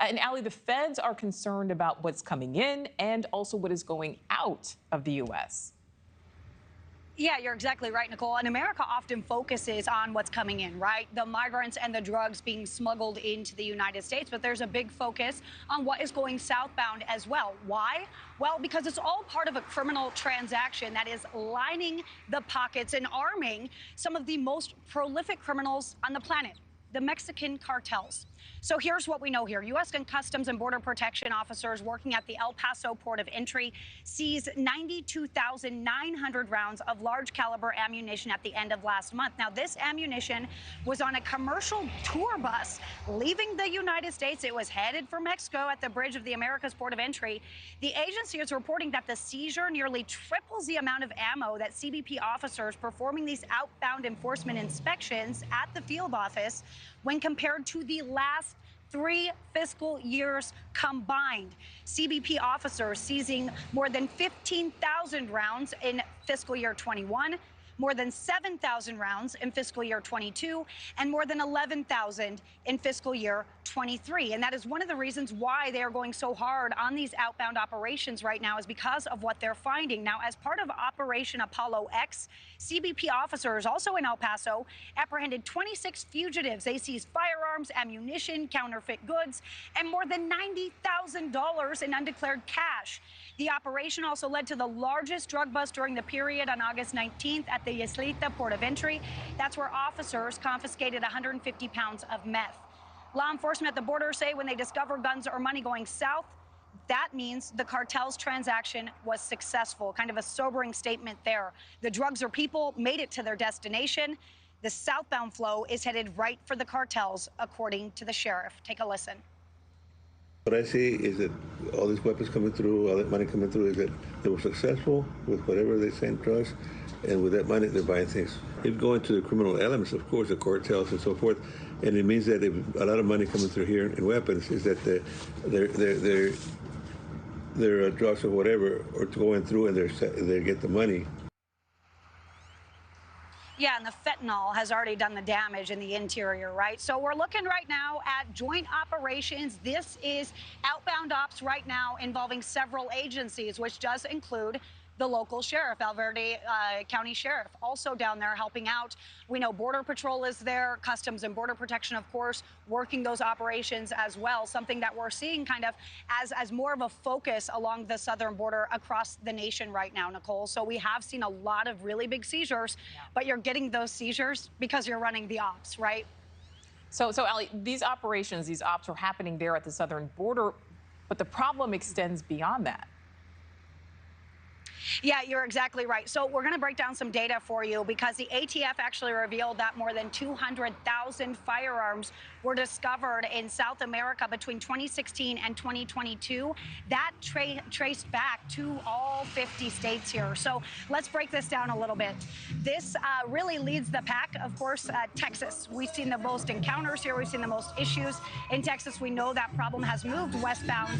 And Allie, the feds are concerned about what's coming in and also what is going out of the U.S. Yeah, you're exactly right, Nichole. And America often focuses on what's coming in, right? The migrants and the drugs being smuggled into the United States. But there's a big focus on what is going southbound as well. Why? Well, because it's all part of a criminal transaction that is lining the pockets and arming some of the most prolific criminals on the planet, the Mexican cartels. So here's what we know here. U.S. Customs and Border Protection officers working at the El Paso port of entry seized 92,900 rounds of large caliber ammunition at the end of last month. Now, this ammunition was on a commercial tour bus leaving the United States. It was headed for Mexico at the bridge of the Americas port of entry. The agency is reporting that the seizure nearly triples the amount of ammo that CBP officers performing these outbound enforcement inspections at the field office when compared to the last 3 fiscal years combined. CBP officers seizing more than 15,000 rounds in fiscal year 21, more than 7,000 rounds in fiscal year 22, and more than 11,000 in fiscal year 23. And that is one of the reasons why they are going so hard on these outbound operations right now, is because of what they're finding. Now, as part of Operation Apollo X, CBP officers also in El Paso apprehended 26 fugitives. They seized firearms, ammunition, counterfeit goods, and more than $90,000 in undeclared cash. The operation also led to the largest drug bust during the period on August 19th at the Islita port of entry. That's where officers confiscated 150 pounds of meth. Law enforcement at the border say when they discover guns or money going south, that means the cartel's transaction was successful. Kind of a sobering statement there. The drugs or people made it to their destination. The southbound flow is headed right for the cartels, according to the sheriff. Take a listen. What I see is that all these weapons coming through, all that money coming through, is that they were successful with whatever they sent to us, and with that money, they're buying things. It's going to the criminal elements, of course, the cartels and so forth, and it means that if a lot of money coming through here in weapons is that their drugs or whatever are going through, and they get the money. Yeah, and the fentanyl has already done the damage in the interior, right? So we're looking right now at joint operations. This is outbound ops right now involving several agencies, which does include the local sheriff, Valverde County Sheriff, also down there helping out. We know Border Patrol is there, Customs and Border Protection, of course, working those operations as well, something that we're seeing kind of as more of a focus along the southern border across the nation right now, Nichole. So we have seen a lot of really big seizures, but you're getting those seizures because you're running the ops, right? So Allie, these operations, these ops are happening there at the southern border, but the problem extends beyond that. Yeah, you're exactly right. So we're going to break down some data for you because the ATF actually revealed that more than 200,000 firearms were discovered in South America between 2016 and 2022. That traced back to all 50 states here. So let's break this down a little bit. This really leads the pack, of course, Texas. We've seen the most encounters here. We've seen the most issues. In Texas, we know that problem has moved westbound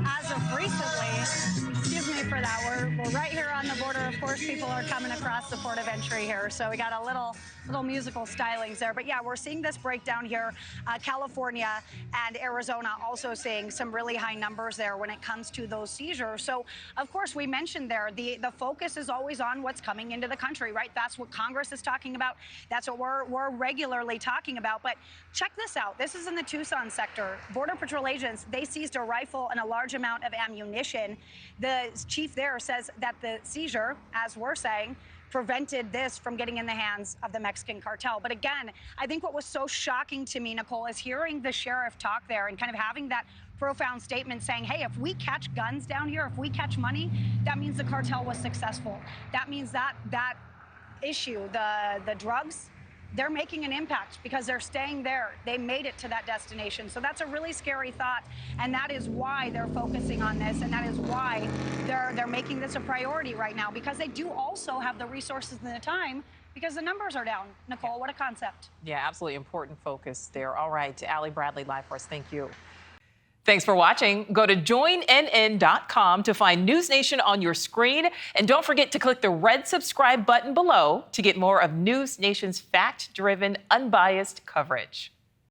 as of recently. Excuse me for that. We're right here on the border. Of course, people are coming across the port of entry here. So we got a little musical stylings there. But yeah, we're seeing this breakdown here. California and Arizona also seeing some really high numbers there when it comes to those seizures. So, of course, we mentioned there, the focus is always on what's coming into the country, right? That's what Congress is talking about. That's what we're regularly talking about. But check this out. This is in the Tucson sector. Border Patrol agents, they seized a rifle and a large amount of ammunition. The chief there says that the seizure, as we're saying, prevented this from getting in the hands of the Mexican cartel. But again, I think what was so shocking to me, Nichole, is hearing the sheriff talk there and kind of having that profound statement saying, hey, if we catch guns down here, if we catch money, that means the cartel was successful. That means that issue, the drugs, they're making an impact because they're staying there. They made it to that destination. So that's a really scary thought. And that is why they're focusing on this. And that is why they're making this a priority right now, because they do also have the resources and the time because the numbers are down. Nichole, what a concept. Yeah, absolutely important focus there. All right, Allie Bradley live for us. Thank you. Thanks for watching. Go to joinnn.com to find News Nation on your screen. And don't forget to click the red subscribe button below to get more of News Nation's fact-driven, unbiased coverage.